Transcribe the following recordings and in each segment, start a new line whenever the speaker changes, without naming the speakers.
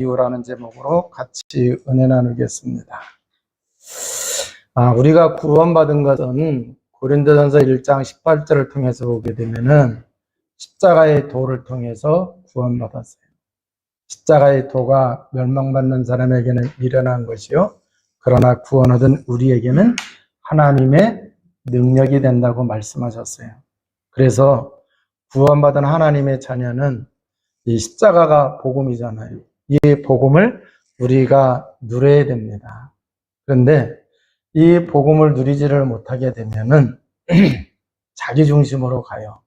이유라는 제목으로 같이 은혜 나누겠습니다. 우리가 구원받은 것은 고린도전서 1장 18절을 통해서 보게 되면은 십자가의 도를 통해서 구원받았어요. 십자가의 도가 멸망받는 사람에게는 미련한 것이요, 그러나 구원 얻은 우리에게는 하나님의 능력이 된다고 말씀하셨어요. 그래서 구원받은 하나님의 자녀는 이 십자가가 복음이잖아요. 이 복음을 우리가 누려야 됩니다. 그런데 이 복음을 누리지를 못하게 되면은 자기 중심으로 가요.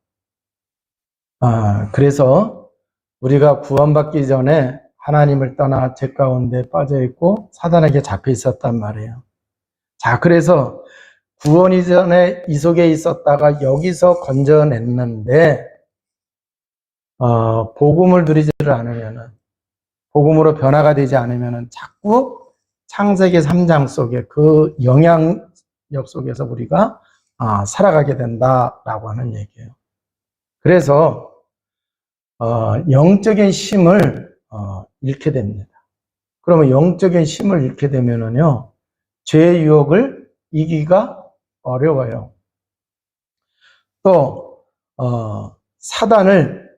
그래서 우리가 구원받기 전에 하나님을 떠나 죄 가운데 빠져 있고 사단에게 잡혀 있었단 말이에요. 자, 그래서 구원 이전에 이 속에 있었다가 여기서 건져냈는데 복음을 누리지를 않으면은, 복음으로 변화가 되지 않으면은 자꾸 창세기 3장 속에 그 영향력 속에서 우리가 살아가게 된다라고 하는 얘기예요. 그래서 영적인 힘을 잃게 됩니다. 그러면 영적인 힘을 잃게 되면은요, 죄의 유혹을 이기기가 어려워요. 또 사단을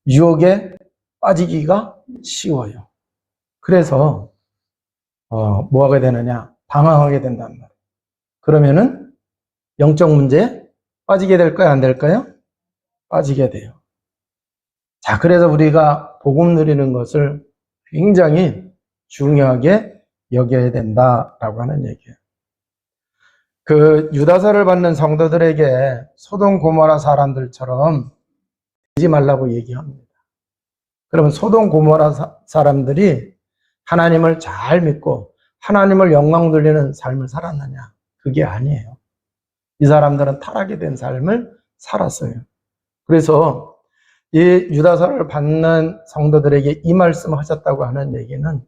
유혹에 빠지기가 쉬워요. 그래서 뭐 하게 되느냐? 방황하게 된단 말이에요. 그러면은 영적 문제에 빠지게 될까요? 안 될까요? 빠지게 돼요. 자, 그래서 우리가 복음 누리는 것을 굉장히 중요하게 여겨야 된다라고 하는 얘기예요. 그 유다서를 받는 성도들에게 소돔 고모라 사람들처럼 되지 말라고 얘기합니다. 그러면 소돔 고모라 사람들이 하나님을 잘 믿고 하나님을 영광 돌리는 삶을 살았느냐? 그게 아니에요. 이 사람들은 타락이 된 삶을 살았어요. 그래서 이 유다서를 받는 성도들에게 이 말씀을 하셨다고 하는 얘기는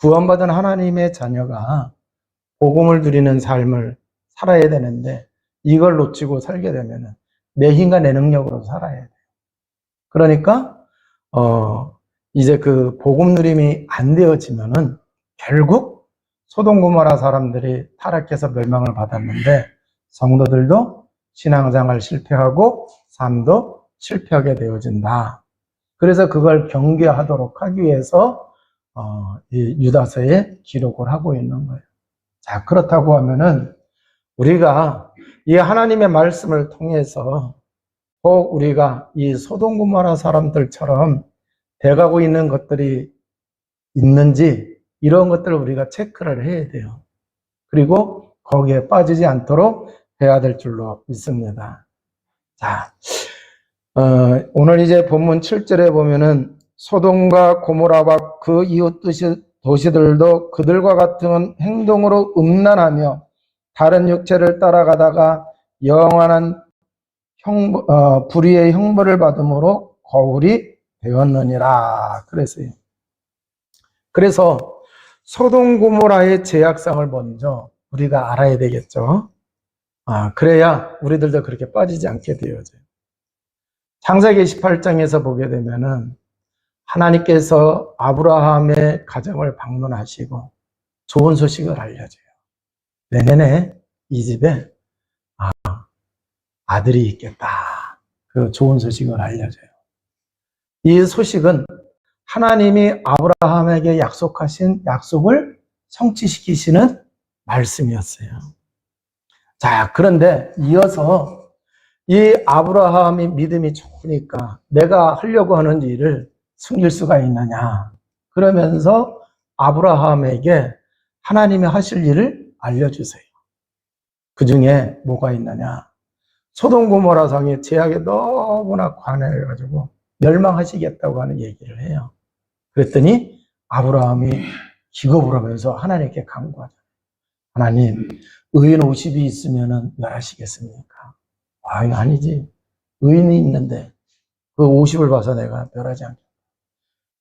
구원받은 하나님의 자녀가 복음을 누리는 삶을 살아야 되는데 이걸 놓치고 살게 되면 내 힘과 내 능력으로 살아야 돼요. 그러니까 이제 그 복음 누림이 안 되어지면은 결국 소돔 고모라 사람들이 타락해서 멸망을 받았는데 성도들도 신앙생활 실패하고 삶도 실패하게 되어진다. 그래서 그걸 경계하도록 하기 위해서 이 유다서에 기록을 하고 있는 거예요. 자, 그렇다고 하면은 우리가 이 하나님의 말씀을 통해서 꼭 우리가 이 소돔 고모라 사람들처럼 돼가고 있는 것들이 있는지 이런 것들을 우리가 체크를 해야 돼요. 그리고 거기에 빠지지 않도록 해야 될 줄로 믿습니다. 자, 오늘 이제 본문 7절에 보면은 소돔과 고모라와 그 이웃 도시들도 그들과 같은 행동으로 음란하며 다른 육체를 따라가다가 영원한 불의의 형벌을 받음으로 거울이 되었느니라 그랬어요. 그래서 소돔 고모라의 죄악성을 먼저 우리가 알아야 되겠죠. 그래야 우리들도 그렇게 빠지지 않게 되어져요. 창세기 18장에서 보게 되면은 하나님께서 아브라함의 가정을 방문하시고 좋은 소식을 알려줘요. 내년에 이 집에 아들이 있겠다. 그 좋은 소식을 알려줘요. 이 소식은 하나님이 아브라함에게 약속하신 약속을 성취시키시는 말씀이었어요. 자, 그런데 이어서 이 아브라함이 믿음이 좋으니까 내가 하려고 하는 일을 숨길 수가 있느냐. 그러면서 아브라함에게 하나님이 하실 일을 알려주세요. 그 중에 뭐가 있느냐. 소돔 고모라 성이 죄악에 너무나 관해가지고 멸망하시겠다고 하는 얘기를 해요. 그랬더니 아브라함이 기겁을 하면서 하나님께 간구하죠. 하나님, 의인 50이 있으면 멸하시겠습니까? 이거 아니지. 의인이 있는데 그 50을 봐서 내가 멸하지 않겠다.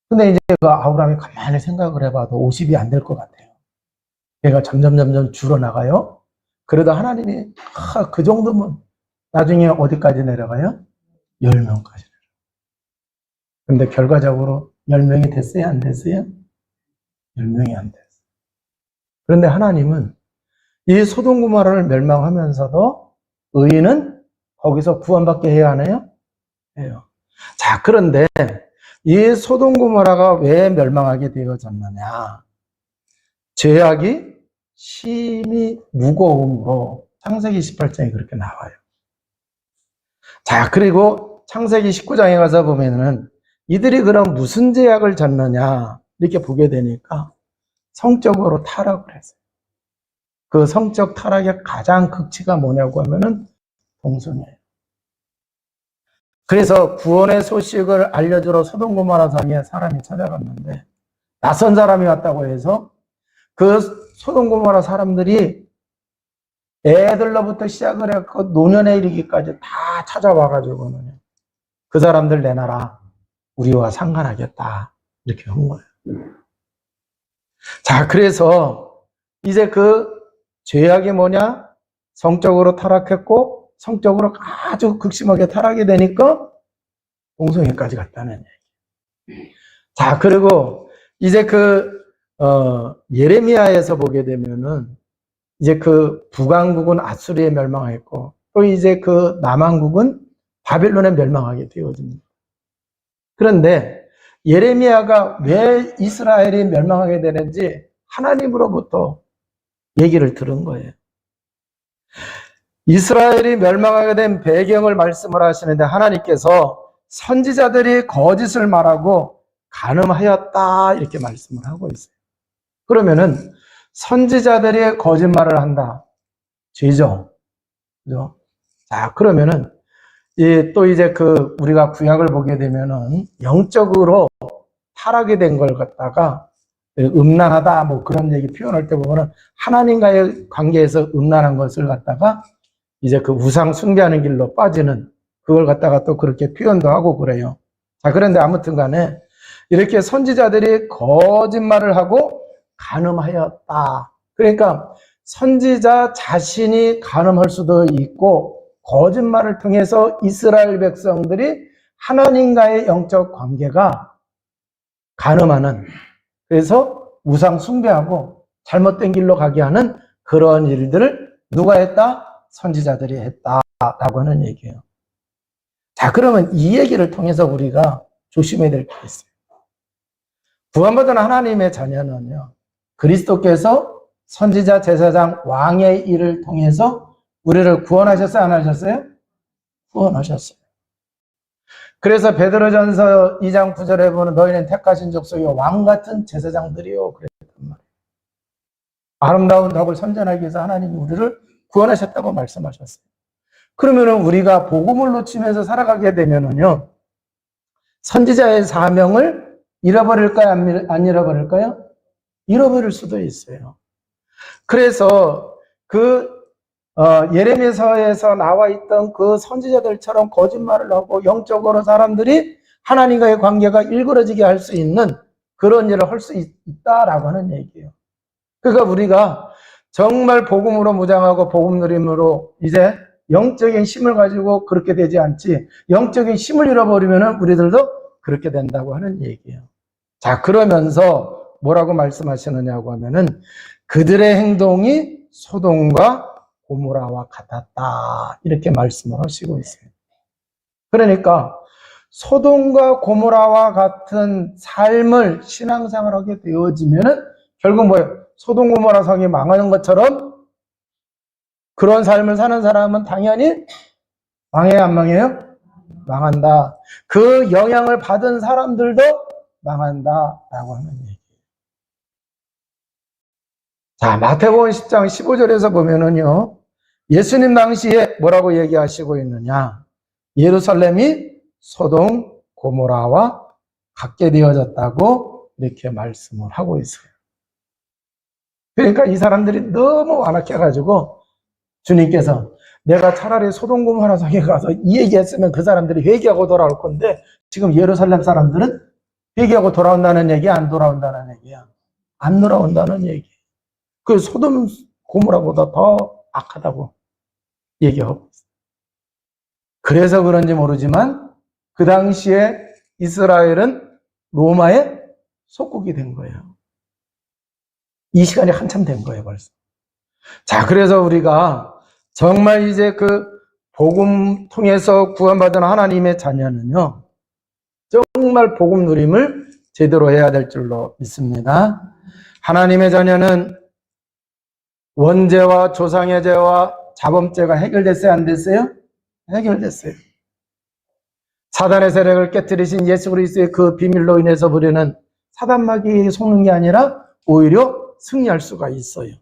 근데 이제 그 아브라함이 가만히 생각을 해봐도 50이 안 될 것 같아요. 걔가 점점 줄어나가요. 그래도 하나님이 그 정도면 나중에 어디까지 내려가요? 10명까지. 근데 결과적으로 멸명이 됐어요? 안 됐어요? 멸명이 안 됐어요. 그런데 하나님은 이 소돔 고모라를 멸망하면서도 의인은 거기서 구원받게 해야 하나요? 해요. 자, 그런데 이 소돔 고모라가 왜 멸망하게 되어졌느냐? 죄악이 심히 무거움으로 창세기 18장에 그렇게 나와요. 자, 그리고 창세기 19장에 가서 보면은 이들이 그럼 무슨 죄악을 졌느냐 이렇게 보게 되니까 성적으로 타락을 했어요. 그 성적 타락의 가장 극치가 뭐냐고 하면은 동성애예요. 그래서 구원의 소식을 알려주러 소돔 고모라 성에 사람이 찾아갔는데 낯선 사람이 왔다고 해서 그 소돔 고모라 사람들이 애들로부터 시작을 해서 노년에 이르기까지 다 찾아와가지고는 그 사람들 내놔라. 우리와 상관하겠다. 이렇게 한 거예요. 자, 그래서 이제 그 죄악이 뭐냐? 성적으로 타락했고 성적으로 아주 극심하게 타락이 되니까 동성애까지 갔다는 얘기. 자, 그리고 이제 예레미야에서 보게 되면은 이제 그 북왕국은 아수리에 멸망했고 또 이제 그 남왕국은 바빌론에 멸망하게 되어집니다. 그런데 예레미야가 왜 이스라엘이 멸망하게 되는지 하나님으로부터 얘기를 들은 거예요. 이스라엘이 멸망하게 된 배경을 말씀을 하시는데 하나님께서 선지자들이 거짓을 말하고 간음하였다 이렇게 말씀을 하고 있어요. 그러면은 선지자들이 거짓말을 한다. 죄죠. 그죠? 자, 그러면은 또 이제 우리가 구약을 보게 되면은 영적으로 타락이 된 걸 갖다가 음란하다 뭐 그런 얘기 표현할 때 보면은 하나님과의 관계에서 음란한 것을 갖다가 이제 그 우상 숭배하는 길로 빠지는 그걸 갖다가 또 그렇게 표현도 하고 그래요. 자, 그런데 아무튼 간에 이렇게 선지자들이 거짓말을 하고 간음하였다. 그러니까 선지자 자신이 간음할 수도 있고 거짓말을 통해서 이스라엘 백성들이 하나님과의 영적 관계가 간음하는, 그래서 우상 숭배하고 잘못된 길로 가게 하는 그런 일들을 누가 했다? 선지자들이 했다라고 하는 얘기예요. 자, 그러면 이 얘기를 통해서 우리가 조심해야 될 게 있어요. 구원받은 하나님의 자녀는요, 그리스도께서 선지자, 제사장, 왕의 일을 통해서 우리를 구원하셨어요? 안 하셨어요? 구원하셨어요. 그래서 베드로전서 2장 9절에 보면 너희는 택하신 족속이요 왕 같은 제사장들이요 그랬단 말이에요. 아름다운 덕을 선전하기 위해서 하나님이 우리를 구원하셨다고 말씀하셨어요. 그러면은 우리가 복음을 놓치면서 살아가게 되면은요, 선지자의 사명을 잃어버릴까요? 안 잃어버릴까요? 잃어버릴 수도 있어요. 그래서 예레미야서에서 나와 있던 그 선지자들처럼 거짓말을 하고 영적으로 사람들이 하나님과의 관계가 일그러지게 할 수 있는 그런 일을 할 수 있다라고 하는 얘기예요. 그러니까 우리가 정말 복음으로 무장하고 복음 누림으로 이제 영적인 힘을 가지고 그렇게 되지 않지, 영적인 힘을 잃어버리면 우리들도 그렇게 된다고 하는 얘기예요. 자, 그러면서 뭐라고 말씀하시느냐고 하면은 그들의 행동이 소돔과 고모라와 같았다 이렇게 말씀을 하시고 있어요. 그러니까 소돔과 고모라와 같은 삶을 신앙생활 하게 되어지면은 결국 뭐예요? 소돔 고모라 성이 망하는 것처럼 그런 삶을 사는 사람은 당연히 망해요, 안 망해요? 망한다. 그 영향을 받은 사람들도 망한다라고 하는 얘기예요. 자, 마태복음 10장 15절에서 보면은요, 예수님 당시에 뭐라고 얘기하시고 있느냐? 예루살렘이 소돔 고모라와 같게 되어졌다고 이렇게 말씀을 하고 있어요. 그러니까 이 사람들이 너무 완악해가지고 주님께서 내가 차라리 소돔 고모라 성에 가서 이 얘기했으면 그 사람들이 회개하고 돌아올 건데 지금 예루살렘 사람들은 회개하고 돌아온다는 얘기야, 안 돌아온다는 얘기야? 안 돌아온다는 얘기. 그 소돔 고모라보다 더 악하다고 얘기하고 있어요. 그래서 그런지 모르지만 그 당시에 이스라엘은 로마의 속국이 된 거예요. 이 시간이 한참 된 거예요, 벌써. 자, 그래서 우리가 정말 이제 그 복음 통해서 구원받은 하나님의 자녀는요, 정말 복음 누림을 제대로 해야 될 줄로 믿습니다. 하나님의 자녀는 원죄와 조상의 죄와 자범죄가 해결됐어요, 안 됐어요? 해결됐어요. 사단의 세력을 깨뜨리신 예수 그리스도의 그 비밀로 인해서 우리는 사단마귀에게 속는 게 아니라 오히려 승리할 수가 있어요.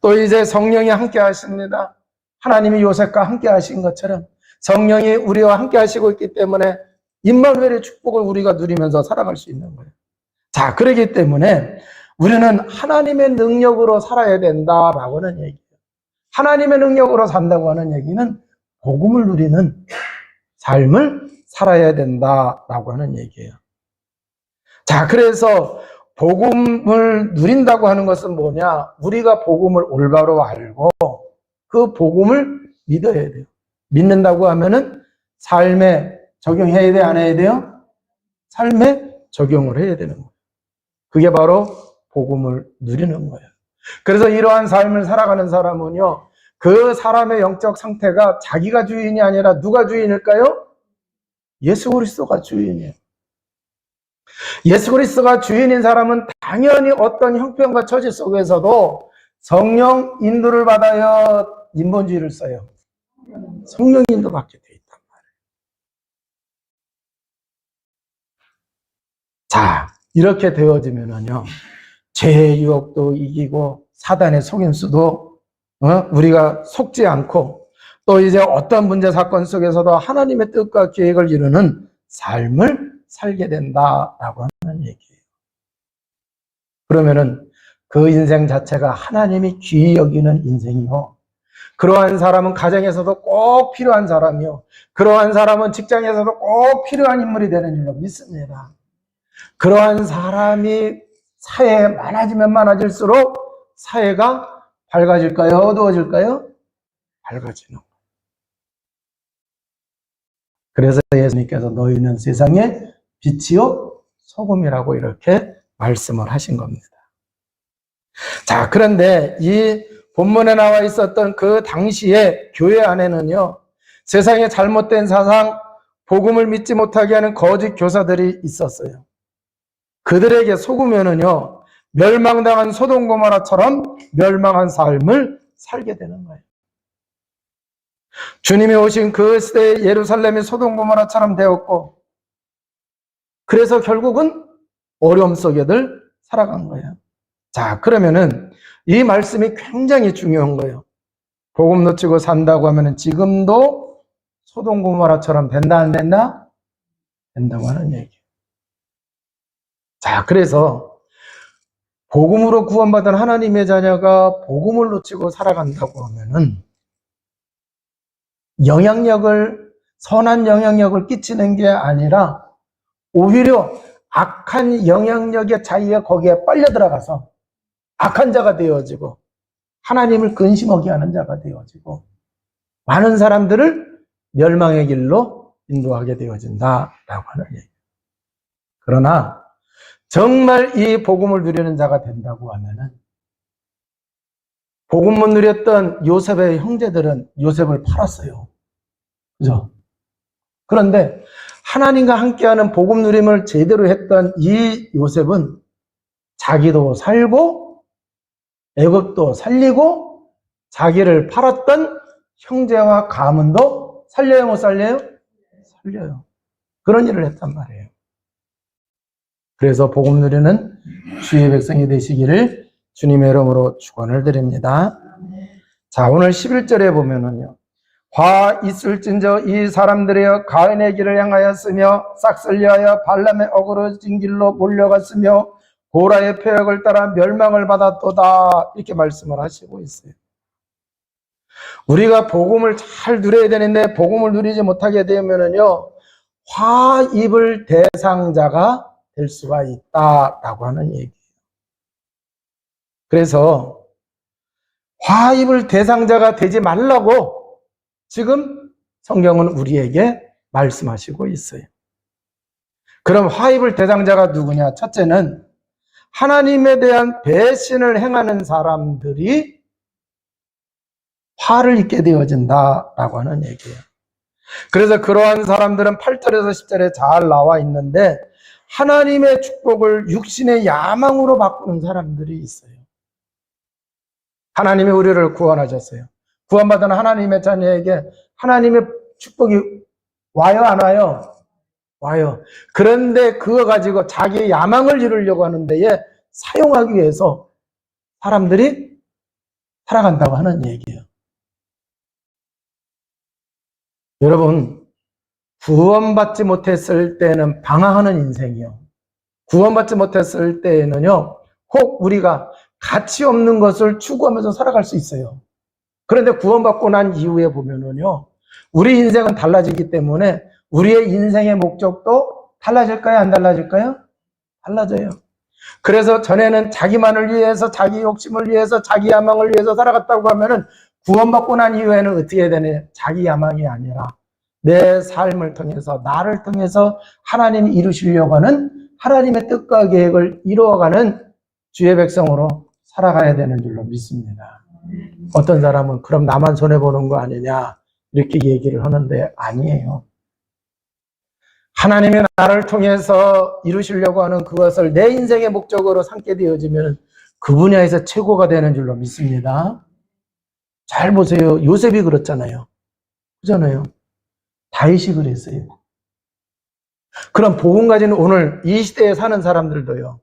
또 이제 성령이 함께 하십니다. 하나님이 요셉과 함께 하신 것처럼 성령이 우리와 함께 하시고 있기 때문에 임마누엘의 축복을 우리가 누리면서 살아갈 수 있는 거예요. 자, 그렇기 때문에 우리는 하나님의 능력으로 살아야 된다라고는 얘기예요. 하나님의 능력으로 산다고 하는 얘기는 복음을 누리는 삶을 살아야 된다라고 하는 얘기예요. 자, 그래서 복음을 누린다고 하는 것은 뭐냐? 우리가 복음을 올바로 알고 그 복음을 믿어야 돼요. 믿는다고 하면은 삶에 적용해야 돼, 안 해야 돼요? 삶에 적용을 해야 되는 거예요. 그게 바로 복음을 누리는 거예요. 그래서 이러한 삶을 살아가는 사람은요, 그 사람의 영적 상태가 자기가 주인이 아니라 누가 주인일까요? 예수 그리스도가 주인이에요. 예수 그리스도가 주인인 사람은 당연히 어떤 형편과 처지 속에서도 성령 인도를 받아야 인본주의를 써요. 성령 인도 받게 돼 있단 말이에요. 자, 이렇게 되어지면은요, 죄의 유혹도 이기고 사단의 속임수도 우리가 속지 않고 또 이제 어떤 문제 사건 속에서도 하나님의 뜻과 계획을 이루는 삶을 살게 된다라고 하는 얘기예요. 그러면은 그 인생 자체가 하나님이 귀히 여기는 인생이요. 그러한 사람은 가정에서도 꼭 필요한 사람이요. 그러한 사람은 직장에서도 꼭 필요한 인물이 되는 줄로 믿습니다. 그러한 사람이 사회에 많아지면 많아질수록 사회가 밝아질까요? 어두워질까요? 밝아지는 거예요. 그래서 예수님께서 너희는 세상의 빛이요 소금이라고 이렇게 말씀을 하신 겁니다. 자, 그런데 이 본문에 나와 있었던 그 당시에 교회 안에는요, 세상의 잘못된 사상, 복음을 믿지 못하게 하는 거짓 교사들이 있었어요. 그들에게 속으면은요, 멸망당한 소돔 고모라처럼 멸망한 삶을 살게 되는 거예요. 주님이 오신 그 시대에 예루살렘이 소돔 고모라처럼 되었고, 그래서 결국은 어려움 속에들 살아간 거예요. 자, 그러면은 이 말씀이 굉장히 중요한 거예요. 복음 놓치고 산다고 하면은 지금도 소돔 고모라처럼 된다, 안 된다? 된다고 하는 얘기예요. 자, 그래서 복음으로 구원받은 하나님의 자녀가 복음을 놓치고 살아간다고 하면은 선한 영향력을 끼치는 게 아니라 오히려 악한 영향력의 자기가 거기에 빨려 들어가서 악한 자가 되어지고 하나님을 근심하게 하는 자가 되어지고 많은 사람들을 멸망의 길로 인도하게 되어진다라고 하는 얘기예요. 그러나 정말 이 복음을 누리는 자가 된다고 하면은 복음을 누렸던 요셉의 형제들은 요셉을 팔았어요. 그죠? 그런데 하나님과 함께하는 복음 누림을 제대로 했던 이 요셉은 자기도 살고 애굽도 살리고 자기를 팔았던 형제와 가문도 살려요, 못 살려요? 살려요. 그런 일을 했단 말이에요. 그래서 복음 누리는 주의 백성이 되시기를 주님의 이름으로 축원을 드립니다. 자, 오늘 11절에 보면은요, 화 있을진저 이 사람들이여 가인의 길을 향하였으며 싹을 위하여 발람의 어그러진 길로 몰려갔으며 고라의 표역을 따라 멸망을 받았도다, 이렇게 말씀을 하시고 있어요. 우리가 복음을 잘 누려야 되는데 복음을 누리지 못하게 되면은요, 화 입을 대상자가 될 수가 있다라고 하는 얘기예요. 그래서 화 입을 대상자가 되지 말라고 지금 성경은 우리에게 말씀하시고 있어요. 그럼 화 입을 대상자가 누구냐? 첫째는 하나님에 대한 배신을 행하는 사람들이 화를 입게 되어진다라고 하는 얘기예요. 그래서 그러한 사람들은 8절에서 10절에 잘 나와 있는데 하나님의 축복을 육신의 야망으로 바꾸는 사람들이 있어요. 하나님이 우리를 구원하셨어요. 구원받은 하나님의 자녀에게 하나님의 축복이 와요, 안 와요? 와요. 그런데 그거 가지고 자기의 야망을 이루려고 하는 데에 사용하기 위해서 사람들이 살아간다고 하는 얘기예요. 여러분, 구원받지 못했을 때는 방황하는 인생이요. 구원받지 못했을 때에는요, 혹 우리가 가치 없는 것을 추구하면서 살아갈 수 있어요. 그런데 구원받고 난 이후에 보면은요, 우리 인생은 달라지기 때문에 우리의 인생의 목적도 달라질까요? 안 달라질까요? 달라져요. 그래서 전에는 자기만을 위해서, 자기 욕심을 위해서, 자기 야망을 위해서 살아갔다고 하면은 구원받고 난 이후에는 어떻게 되냐? 자기 야망이 아니라 내 삶을 통해서, 나를 통해서 하나님이 이루시려고 하는 하나님의 뜻과 계획을 이루어가는 주의 백성으로 살아가야 되는 줄로 믿습니다. 어떤 사람은 그럼 나만 손해보는 거 아니냐 이렇게 얘기를 하는데 아니에요. 하나님이 나를 통해서 이루시려고 하는 그것을 내 인생의 목적으로 삼게 되어지면 그 분야에서 최고가 되는 줄로 믿습니다. 잘 보세요. 요셉이 그렇잖아요. 그잖아요. 다윗이 그랬어요. 그럼 복음 가진 오늘 이 시대에 사는 사람들도요,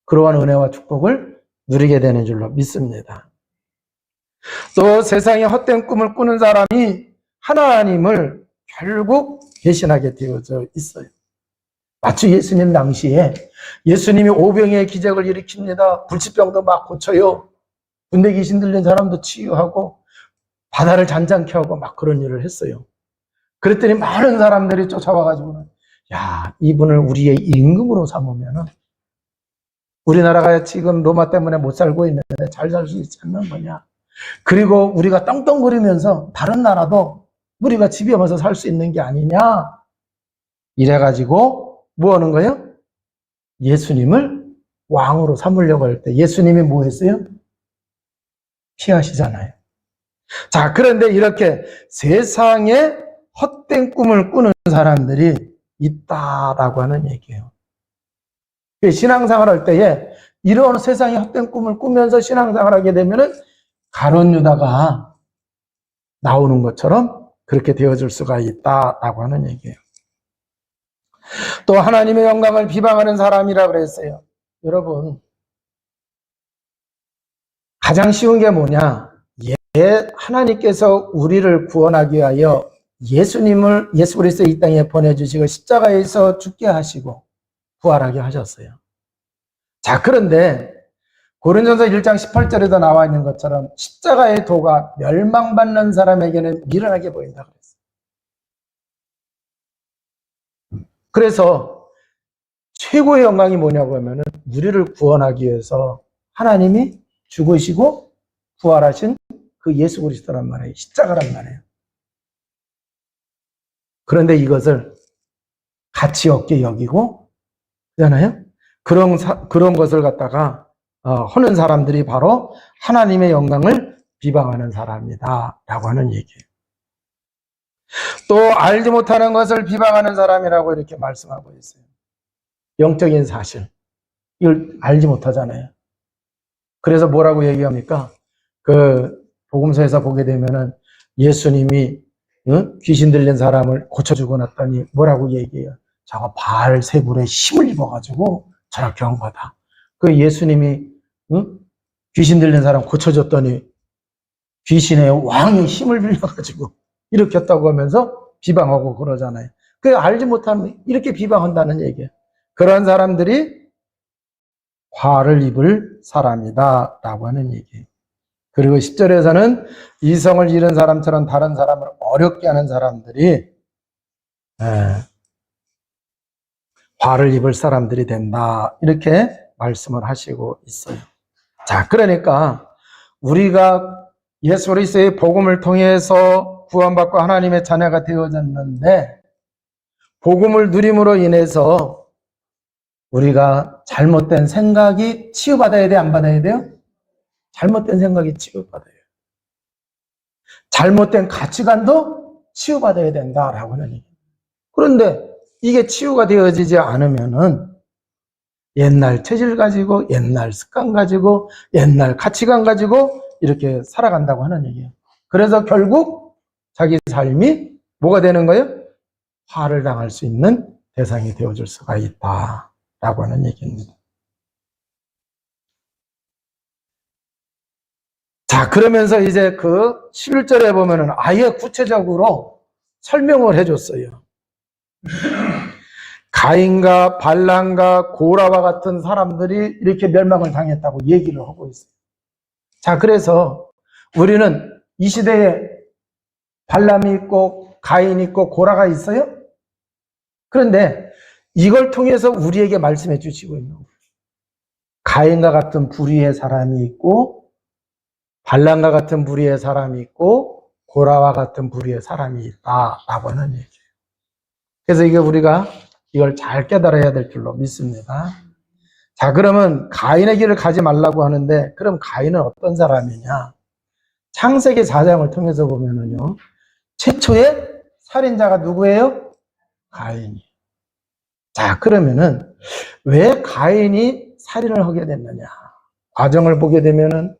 그러한 은혜와 축복을 누리게 되는 줄로 믿습니다. 또 세상에 헛된 꿈을 꾸는 사람이 하나님을 결국 배신하게 되어져 있어요. 마치 예수님 당시에 예수님이 오병이의 기적을 일으킵니다. 불치병도 막 고쳐요. 군대 귀신 들린 사람도 치유하고 바다를 잔잔케 하고 막 그런 일을 했어요. 그랬더니 많은 사람들이 쫓아와가지고는 야, 이분을 우리의 임금으로 삼으면은 우리나라가 지금 로마 때문에 못 살고 있는데 잘 살 수 있지 않는 거냐. 그리고 우리가 떵떵거리면서 다른 나라도 우리가 집에 와서 살 수 있는 게 아니냐. 이래가지고 뭐 하는 거예요? 예수님을 왕으로 삼으려고 할 때 예수님이 뭐 했어요? 피하시잖아요. 자, 그런데 이렇게 세상에 헛된 꿈을 꾸는 사람들이 있다라고 하는 얘기예요. 신앙생활 할 때에 이런 세상에 헛된 꿈을 꾸면서 신앙생활 하게 되면은 가룟 유다가 나오는 것처럼 그렇게 되어질 수가 있다라고 하는 얘기예요. 또 하나님의 영광을 비방하는 사람이라고 그랬어요. 여러분, 가장 쉬운 게 뭐냐? 하나님께서 우리를 구원하기 위하여 예수님을 예수 그리스도 이 땅에 보내주시고 십자가에서 죽게 하시고 부활하게 하셨어요. 자, 그런데 고린도전서 1장 18절에도 나와 있는 것처럼 십자가의 도가 멸망받는 사람에게는 미련하게 보인다 그랬어요. 그래서 최고의 영광이 뭐냐고 하면은 우리를 구원하기 위해서 하나님이 죽으시고 부활하신 그 예수 그리스도란 말이에요. 십자가란 말이에요. 그런데 이것을 가치 없게 여기고 그잖아요. 그런 것을 갖다가 하는 사람들이 바로 하나님의 영광을 비방하는 사람이다 라고 하는 얘기예요. 또 알지 못하는 것을 비방하는 사람이라고 이렇게 말씀하고 있어요. 영적인 사실 이걸 알지 못하잖아요. 그래서 뭐라고 얘기합니까? 그 복음서에서 보게 되면은 예수님이 귀신 들린 사람을 고쳐주고 났더니 뭐라고 얘기해요? 저거 바알세불에 힘을 입어가지고 저렇게 한 거다. 그 예수님이 귀신 들린 사람 고쳐줬더니 귀신의 왕이 힘을 빌려가지고 이렇게 했다고 하면서 비방하고 그러잖아요. 그 알지 못하면 이렇게 비방한다는 얘기예요. 그런 사람들이 화를 입을 사람이다 라고 하는 얘기예요. 그리고 10절에서는 이성을 잃은 사람처럼 다른 사람을 어렵게 하는 사람들이 화를 입을 사람들이 된다 이렇게 말씀을 하시고 있어요. 자, 그러니까 우리가 예수 그리스도의 복음을 통해서 구원받고 하나님의 자녀가 되어졌는데 복음을 누림으로 인해서 우리가 잘못된 생각이 치유받아야 돼, 안 받아야 돼요? 잘못된 생각이 치유받아야 돼요. 잘못된 가치관도 치유받아야 된다라고 하는 얘기예요. 그런데 이게 치유가 되어지지 않으면은 옛날 체질 가지고, 옛날 습관 가지고, 옛날 가치관 가지고 이렇게 살아간다고 하는 얘기예요. 그래서 결국 자기 삶이 뭐가 되는 거예요? 화를 당할 수 있는 대상이 되어줄 수가 있다라고 하는 얘기입니다. 자, 그러면서 이제 그 11절에 보면은 아예 구체적으로 설명을 해줬어요. 가인과 발람과 고라와 같은 사람들이 이렇게 멸망을 당했다고 얘기를 하고 있어요. 자, 그래서 우리는 이 시대에 발람이 있고 가인이 있고 고라가 있어요. 그런데 이걸 통해서 우리에게 말씀해 주시고 있는 거예요. 가인과 같은 불의의 사람이 있고 발람과 같은 불의의 사람이 있고 고라와 같은 불의의 사람이 있다라고 하는 얘기예요. 그래서 이게 우리가 이걸 잘 깨달아야 될 줄로 믿습니다. 자, 그러면 가인의 길을 가지 말라고 하는데 그럼 가인은 어떤 사람이냐? 창세기 4장을 통해서 보면은요, 최초의 살인자가 누구예요? 가인이. 자, 그러면은 왜 가인이 살인을 하게 됐느냐? 과정을 보게 되면은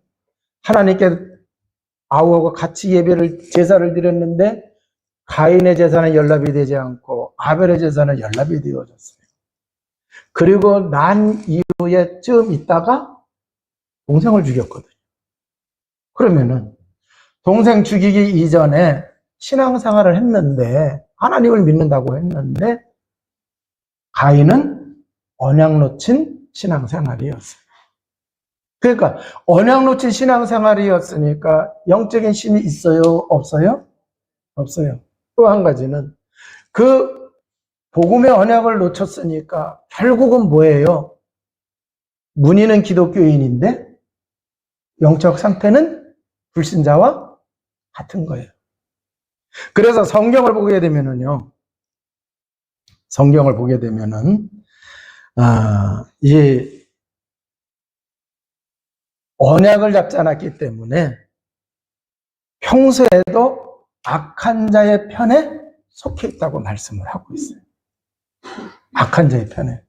하나님께 아우하고 같이 제사를 드렸는데 가인의 제사는 연락이 되지 않고 아벨의 제사는 연락이 되어졌어요. 그리고 난 이후에 좀 있다가 동생을 죽였거든요. 그러면은 동생 죽이기 이전에 신앙생활을 했는데 하나님을 믿는다고 했는데 가인은 언약 놓친 신앙생활이었어요. 그러니까 언약 놓친 신앙생활이었으니까 영적인 신이 있어요? 없어요? 없어요. 또 한 가지는 그 복음의 언약을 놓쳤으니까 결국은 뭐예요? 문의는 기독교인인데 영적 상태는 불신자와 같은 거예요. 그래서 성경을 보게 되면은요, 성경을 보게 되면은 이 언약을 잡지 않았기 때문에 평소에도 악한 자의 편에 속해 있다고 말씀을 하고 있어요. 악한 자의 편에.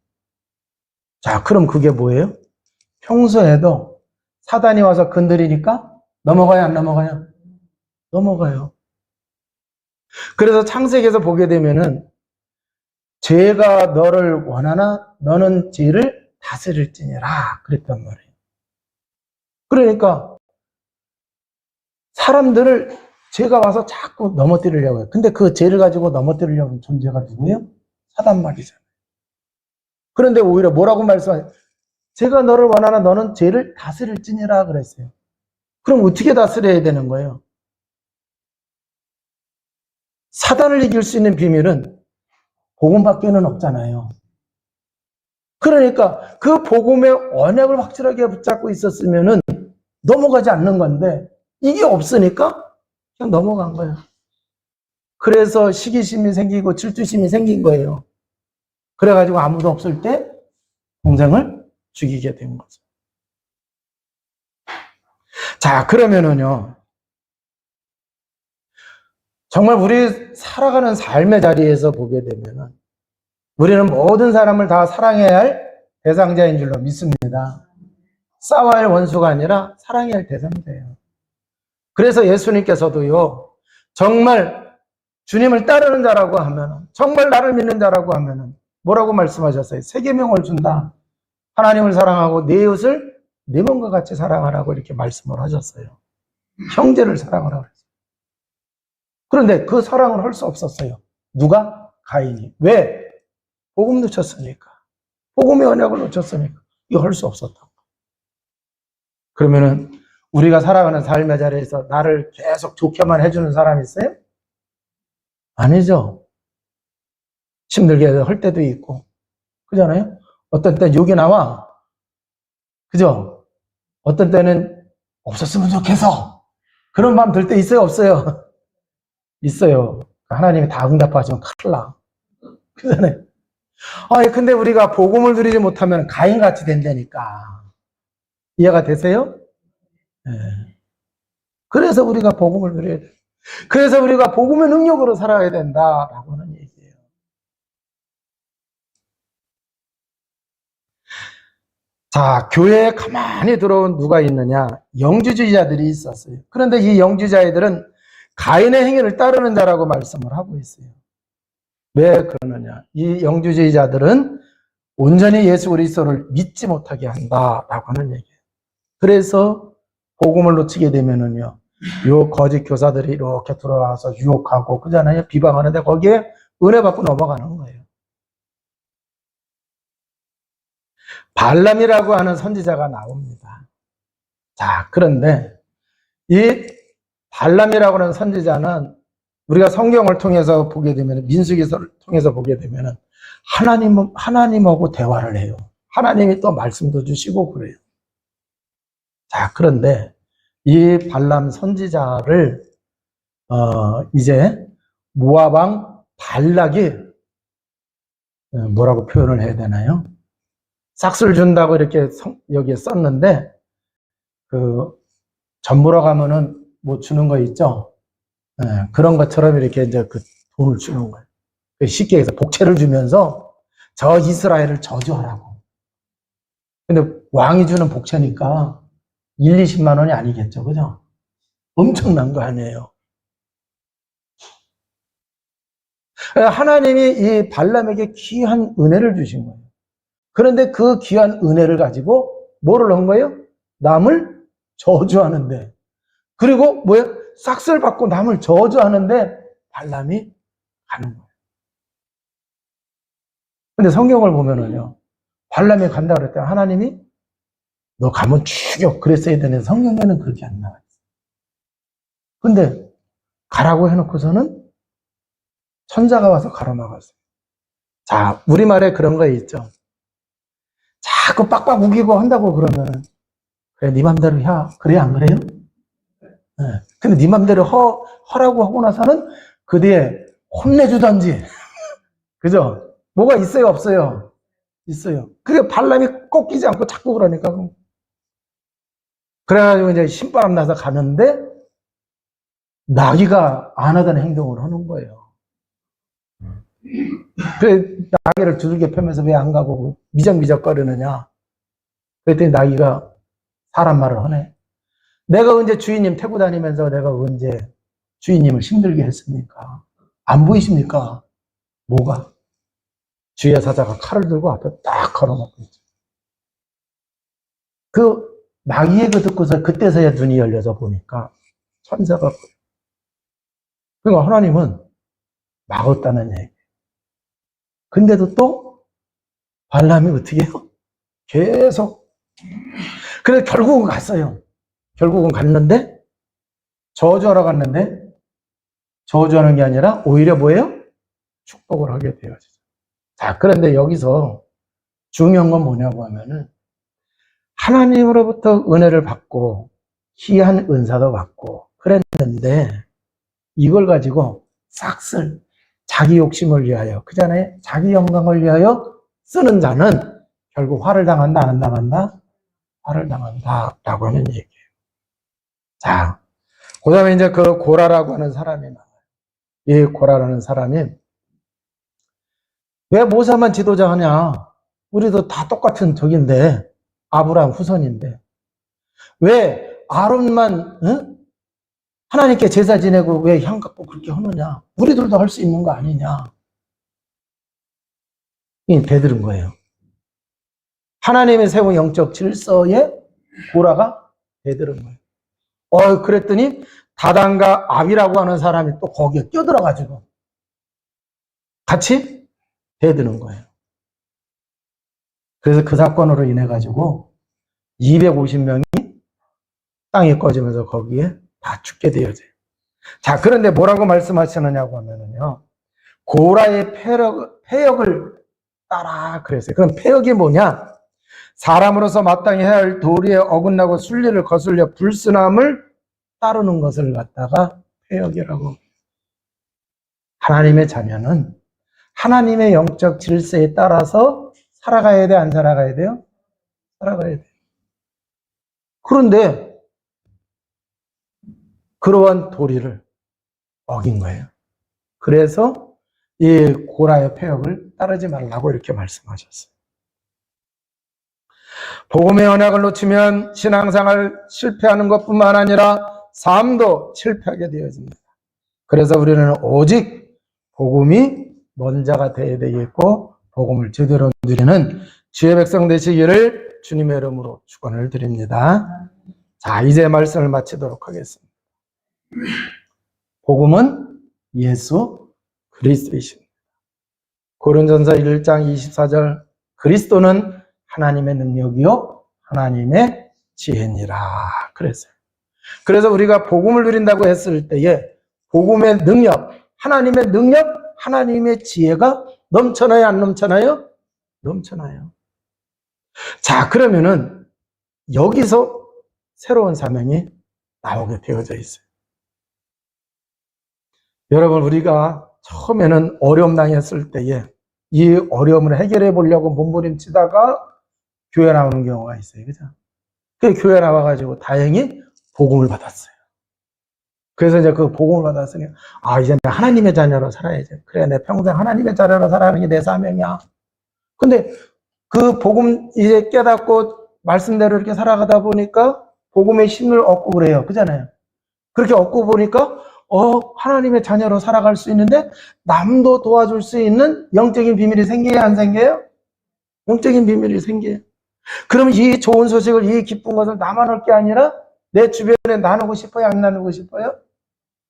자, 그럼 그게 뭐예요? 평소에도 사단이 와서 건드리니까 넘어가요, 안 넘어가요? 넘어가요. 그래서 창세기에서 보게 되면은 죄가 너를 원하나 너는 죄를 다스릴지니라 그랬단 말이에요. 그러니까 사람들을 죄가 와서 자꾸 넘어뜨리려고 해요. 근데 그 죄를 가지고 넘어뜨리려고 하는 존재가 누구예요? 사단 말이잖아요. 그런데 오히려 뭐라고 말씀하세요? 제가 너를 원하나 너는 죄를 다스릴지니라 그랬어요. 그럼 어떻게 다스려야 되는 거예요? 사단을 이길 수 있는 비밀은 복음밖에는 없잖아요. 그러니까 그 복음의 언약을 확실하게 붙잡고 있었으면은 넘어가지 않는 건데 이게 없으니까 그냥 넘어간 거예요. 그래서 시기심이 생기고 질투심이 생긴 거예요. 그래가지고 아무도 없을 때 동생을 죽이게 된 거죠. 자, 그러면은요, 정말 우리 살아가는 삶의 자리에서 보게 되면은 우리는 모든 사람을 다 사랑해야 할 대상자인 줄로 믿습니다. 싸워야 할 원수가 아니라 사랑해야 할 대상자예요. 그래서 예수님께서도요, 정말 주님을 따르는 자라고 하면, 정말 나를 믿는 자라고 하면 뭐라고 말씀하셨어요? 세 계명을 준다. 하나님을 사랑하고 내 이웃을 내 몸과 같이 사랑하라고 이렇게 말씀을 하셨어요. 형제를 사랑하라고 그랬어요. 그런데 그 사랑을 할 수 없었어요. 누가? 가인이. 왜? 복음 놓쳤으니까. 복음의 언약을 놓쳤으니까. 이거 할 수 없었다고. 그러면은 우리가 살아가는 삶의 자리에서 나를 계속 좋게만 해주는 사람이 있어요? 아니죠. 힘들게 할 때도 있고. 그잖아요? 어떤 때는 욕이 나와. 그죠? 어떤 때는 없었으면 좋겠어. 그런 마음 들 때 있어요? 없어요? 있어요. 하나님이 다 응답하시면 큰일 나. 그잖아요. 아니, 근데 우리가 복음을 누리지 못하면 가인같이 된다니까. 이해가 되세요? 네. 그래서 우리가 복음을 누려야 돼. 그래서 우리가 복음의 능력으로 살아야 된다라고 하는 얘기예요. 자, 교회에 가만히 들어온 누가 있느냐? 영주주의자들이 있었어요. 그런데 이 영주주의자들은 가인의 행위를 따르는 자라고 말씀을 하고 있어요. 왜 그러느냐? 이 영주주의자들은 온전히 예수 그리스도를 믿지 못하게 한다라고 하는 얘기예요. 그래서 복음을 놓치게 되면은요, 요 거짓 교사들이 이렇게 들어와서 유혹하고 그잖아요, 비방하는데 거기에 은혜 받고 넘어가는 거예요. 발람이라고 하는 선지자가 나옵니다. 자, 그런데 이 발람이라고 하는 선지자는 우리가 성경을 통해서 보게 되면, 민수기서를 통해서 보게 되면 하나님하고 대화를 해요. 하나님이 또 말씀도 주시고 그래요. 자, 그런데 이 발람 선지자를 이제 모압 왕 발락이 뭐라고 표현을 해야 되나요? 싹쓸 준다고 이렇게 여기에 썼는데, 전보러 가면은 뭐 주는 거 있죠? 네, 그런 것처럼 이렇게 이제 그 돈을 주는 거예요. 쉽게 해서 복채를 주면서 저 이스라엘을 저주하라고. 근데 왕이 주는 복채니까 1, 20만 원이 아니겠죠. 그죠? 엄청난 거 아니에요. 하나님이 이 발람에게 귀한 은혜를 주신 거예요. 그런데 그 귀한 은혜를 가지고 뭐를 한 거예요? 남을 저주하는데. 그리고 뭐예요? 싹쓸 받고 남을 저주하는데 발람이 가는 거예요. 근데 성경을 보면은요, 발람이 간다 그랬더니 하나님이 너 가면 죽여 그랬어야 되는데 성경에는 그렇게 안 나와 있어요. 근데 가라고 해놓고서는 천사가 와서 가로막았어요. 자, 우리말에 그런 거 있죠. 자꾸 빡빡 우기고 한다고 그러면 그래, 네 맘대로 해. 그래, 안 그래요? 네. 근데 네 맘대로 허라고 하고 나서는 그 뒤에 혼내주던지 그죠? 뭐가 있어요, 없어요? 있어요. 그게 발람이 꺾이지 않고 자꾸 그러니까. 그래가지고 이제 신바람 나서 가는데 나귀가 안 하던 행동을 하는 거예요. 그래, 나귀를 두들겨 펴면서 왜 안 가고 미적미적거리느냐? 그랬더니 나귀가 사람 말을 하네. 내가 언제 주인님 태고 다니면서 내가 언제 주인님을 힘들게 했습니까? 안 보이십니까? 뭐가? 주의 사자가 칼을 들고 앞에 딱 걸어놓고 있죠. 그 나귀 얘기 듣고서 그때서야 눈이 열려서 보니까 천사가, 그러니까 하나님은 막았다는 얘기. 근데도 또 발람이 어떻게 해요? 계속. 그래서 결국은 갔어요. 결국은 갔는데 저주하러 갔는데 저주하는 게 아니라 오히려 뭐예요? 축복을 하게 되어지죠. 자, 그런데 여기서 중요한 건 뭐냐고 하면은 하나님으로부터 은혜를 받고 희한 은사도 받고 그랬는데 이걸 가지고 싹쓸 자기 욕심을 위하여, 그전에 자기 영광을 위하여 쓰는 자는 결국 화를 당한다, 안 당한다? 화를 당한다 라고 하는 얘기예요. 자, 그 다음에 이제 그 고라라고 하는 사람이 나와요. 이 고라라는 사람이 왜 모세만 지도자 하냐? 우리도 다 똑같은 적인데, 아브라함 후손인데 왜 아론만 하나님께 제사 지내고 왜 향 갖고 그렇게 하느냐? 우리들도 할 수 있는 거 아니냐? 이 대들은 거예요. 하나님의 세운 영적 질서에 고라가 대들은 거예요. 그랬더니 다단과 아비라고 하는 사람이 또 거기에 껴들어가지고 같이 대드는 거예요. 그래서 그 사건으로 인해 가지고 250명이 땅이 꺼지면서 거기에 다 죽게 되어져요. 자, 그런데 뭐라고 말씀하시느냐고 하면은요, 고라의 패역을 따라 그랬어요. 그럼 패역이 뭐냐? 사람으로서 마땅히 해야 할 도리에 어긋나고 순리를 거슬려 불순함을 따르는 것을 갖다가 패역이라고. 하나님의 자녀는 하나님의 영적 질서에 따라서 살아가야 돼, 안 살아가야 돼요? 살아가야 돼. 그런데 그러한 도리를 어긴 거예요. 그래서 이 고라의 폐역을 따르지 말라고 이렇게 말씀하셨어요. 복음의 언약을 놓치면 신앙생활 실패하는 것뿐만 아니라 삶도 실패하게 되어집니다. 그래서 우리는 오직 복음이 먼저가 되어야 되겠고 복음을 제대로 누리는 주의 백성 되시기를 주님의 이름으로 축원을 드립니다. 자, 이제 말씀을 마치도록 하겠습니다. 복음은 예수 그리스도이십니다. 고린도전서 1장 24절 그리스도는 하나님의 능력이요 하나님의 지혜니라 그랬어요. 그래서 우리가 복음을 누린다고 했을 때에 복음의 능력, 하나님의 능력, 하나님의 지혜가 넘쳐나요, 안 넘쳐나요? 넘쳐나요. 자, 그러면은 여기서 새로운 사명이 나오게 되어져 있어요. 여러분, 우리가 처음에는 어려움 당했을 때에 이 어려움을 해결해 보려고 몸부림치다가 교회 나오는 경우가 있어요. 그죠? 그 교회 나와가지고 다행히 복음을 받았어요. 그래서 이제 그 복음을 받았으니, 이제 내가 하나님의 자녀로 살아야지. 그래, 내 평생 하나님의 자녀로 살아가는 게 내 사명이야. 근데 그 복음 이제 깨닫고 말씀대로 이렇게 살아가다 보니까 복음의 힘을 얻고 그래요. 그잖아요. 그렇게 얻고 보니까, 하나님의 자녀로 살아갈 수 있는데, 남도 도와줄 수 있는 영적인 비밀이 생겨요, 안 생겨요? 영적인 비밀이 생겨요. 그러면 이 좋은 소식을, 이 기쁜 것을 나만 얻게 아니라 내 주변에 나누고 싶어요? 안 나누고 싶어요?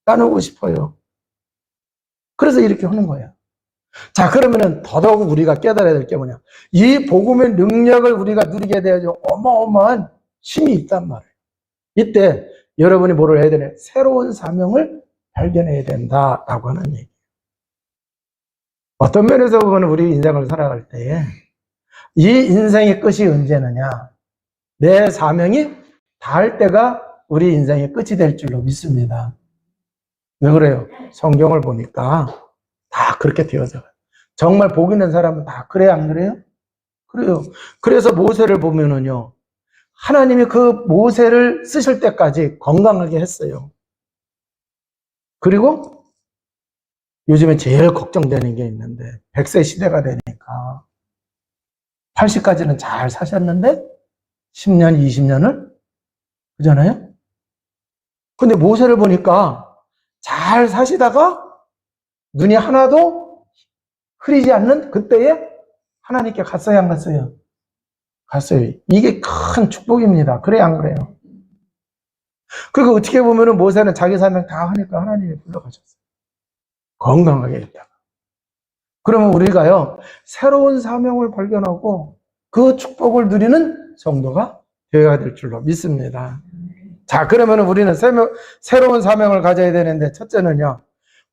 나누고 싶어요. 그래서 이렇게 하는 거예요. 자, 그러면은 더더욱 우리가 깨달아야 될 게 뭐냐. 이 복음의 능력을 우리가 누리게 되어서 어마어마한 힘이 있단 말이에요. 이때 여러분이 뭐를 해야 되냐. 새로운 사명을 발견해야 된다라고 하는 얘기예요. 어떤 면에서 보면 우리 인생을 살아갈 때에 이 인생의 끝이 언제느냐. 내 사명이 닿을 때가 우리 인생의 끝이 될 줄로 믿습니다. 왜 그래요? 성경을 보니까 다 그렇게 되어져요. 정말 복 있는 사람은 다 그래요, 안 그래요? 그래요. 그래서 모세를 보면은요, 하나님이 그 모세를 쓰실 때까지 건강하게 했어요. 그리고 요즘에 제일 걱정되는 게 있는데 100세 시대가 되니까 80까지는 잘 사셨는데 10년, 20년을 그잖아요? 근데 모세를 보니까 잘 사시다가 눈이 하나도 흐리지 않는 그때에 하나님께 갔어요, 안 갔어요? 갔어요. 이게 큰 축복입니다. 그래요, 안 그래요? 그리고 어떻게 보면은 모세는 자기 사명 다 하니까 하나님이 불러가셨어요. 건강하게 했다가. 그러면 우리가요, 새로운 사명을 발견하고 그 축복을 누리는 성도가 되어야 될 줄로 믿습니다. 자, 그러면 우리는 새로운 사명을 가져야 되는데, 첫째는요,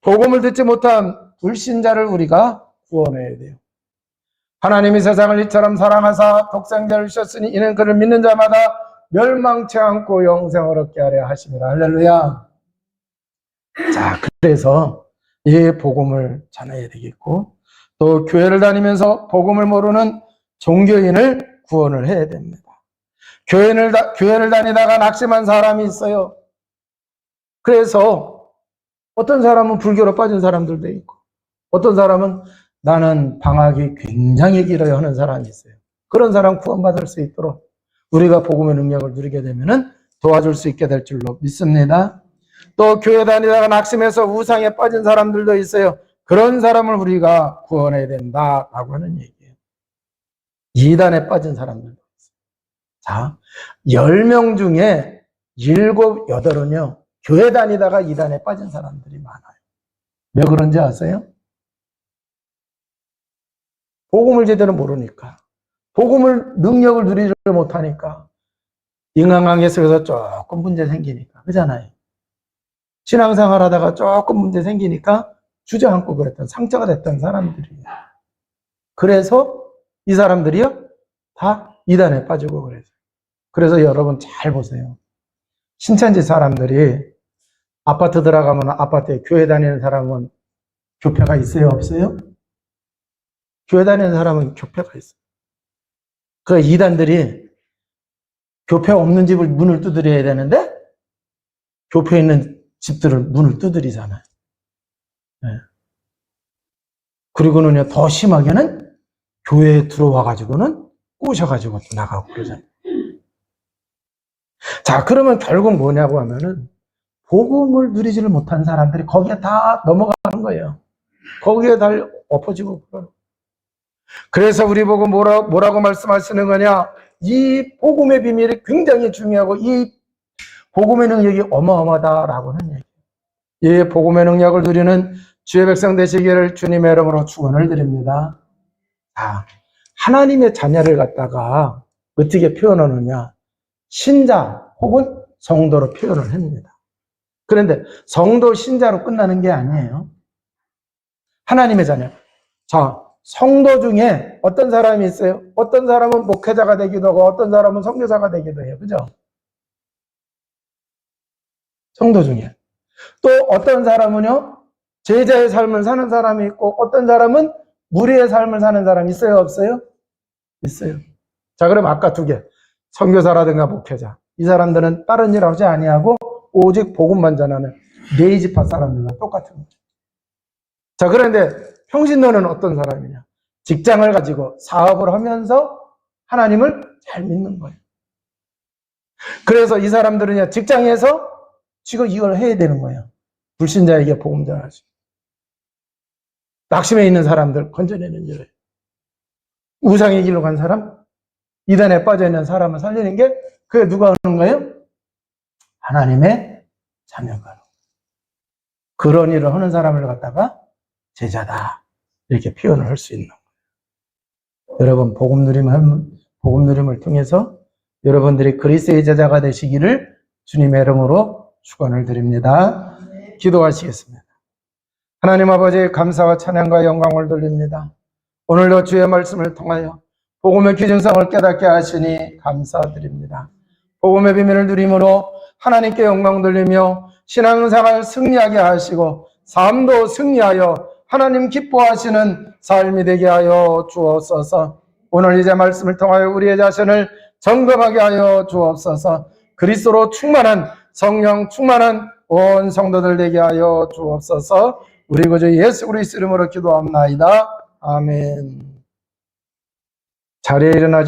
복음을 듣지 못한 불신자를 우리가 구원해야 돼요. 하나님이 세상을 이처럼 사랑하사 독생자를 주셨으니 이는 그를 믿는 자마다 멸망치 않고 영생을 얻게 하려 하심이라. 할렐루야. 자, 그래서 이 복음을 전해야 되겠고, 또 교회를 다니면서 복음을 모르는 종교인을 구원을 해야 됩니다. 교회를 다니다가 낙심한 사람이 있어요. 그래서 어떤 사람은 불교로 빠진 사람들도 있고, 어떤 사람은 나는 방학이 굉장히 길어요 하는 사람이 있어요. 그런 사람 구원받을 수 있도록 우리가 복음의 능력을 누리게 되면은 도와줄 수 있게 될 줄로 믿습니다. 또 교회 다니다가 낙심해서 우상에 빠진 사람들도 있어요. 그런 사람을 우리가 구원해야 된다라고 하는 얘기예요. 이단에 빠진 사람들도 있어요. 자, 10명 중에 7, 8은요, 교회 다니다가 이단에 빠진 사람들이 많아요. 왜 그런지 아세요? 복음을 제대로 모르니까. 복음을 능력을 누리지 못하니까. 인간관계 속에서 조금 문제 생기니까. 그잖아요. 신앙생활 하다가 조금 문제 생기니까 주저앉고 그랬던, 상처가 됐던 사람들이에요. 그래서 이 사람들이요, 다 이단에 빠지고 그래요. 그래서 여러분 잘 보세요. 신천지 사람들이 아파트 들어가면 아파트에 교회 다니는 사람은 교회가 있어요, 없어요? 교회 다니는 사람은 교회가 있어요. 그 이단들이 교회 없는 집을 문을 두드려야 되는데 교회 있는 집들을 문을 두드리잖아요. 네. 그리고는요, 더 심하게는 교회에 들어와가지고는 꼬셔가지고 또 나가고 그러잖아요. 자, 그러면 결국 뭐냐고 하면은 복음을 누리지를 못한 사람들이 거기에 다 넘어가는 거예요. 거기에 다 엎어지고 그러는. 그래서 우리 보고 뭐라고 말씀하시는 거냐? 이 복음의 비밀이 굉장히 중요하고 이 복음의 능력이 어마어마하다라고 하는 얘기예요. 이 복음의 능력을 누리는 주의 백성 되시기를 주님의 이름으로 축원을 드립니다. 아, 하나님의 자녀를 갖다가 어떻게 표현하느냐? 신자 혹은 성도로 표현을 합니다. 그런데 성도 신자로 끝나는 게 아니에요. 하나님의 자녀. 자, 성도 중에 어떤 사람이 있어요? 어떤 사람은 목회자가 되기도 하고 어떤 사람은 선교사가 되기도 해요. 그죠? 성도 중에. 또 어떤 사람은요, 제자의 삶을 사는 사람이 있고 어떤 사람은 무리의 삶을 사는 사람이 있어요? 없어요? 있어요. 자, 그럼 아까 두 개. 선교사라든가 목회자. 이 사람들은 다른 일 하지 아니하고 오직 복음만 전하는 네이지파 사람들과 똑같은 거죠. 자, 그런데 평신도는 어떤 사람이냐? 직장을 가지고 사업을 하면서 하나님을 잘 믿는 거예요. 그래서 이 사람들은 직장에서 지금 이걸 해야 되는 거예요. 불신자에게 복음 전하지. 낙심해 있는 사람들 건져내는 일을. 우상의 길로 간 사람, 이단에 빠져 있는 사람을 살리는 게 그게 누가 하는 거예요? 하나님의 자녀가. 그런 일을 하는 사람을 갖다가 제자다. 이렇게 표현을 할 수 있는 거예요. 여러분, 복음 누림을 통해서 여러분들이 그리스도의 제자가 되시기를 주님의 이름으로 축원을 드립니다. 기도하시겠습니다. 하나님 아버지, 감사와 찬양과 영광을 돌립니다. 오늘도 주의 말씀을 통하여 복음의 귀중성을 깨닫게 하시니 감사드립니다. 복음의 비밀을 누림으로 하나님께 영광 돌리며 신앙생활 승리하게 하시고 삶도 승리하여 하나님 기뻐하시는 삶이 되게 하여 주옵소서. 오늘 이제 말씀을 통하여 우리의 자신을 점검하게 하여 주옵소서. 그리스도로 충만한 성령 충만한 온 성도들 되게 하여 주옵소서. 우리 구주 예수 그리스도 이름으로 기도합나이다. 아멘. 자리에 일어나지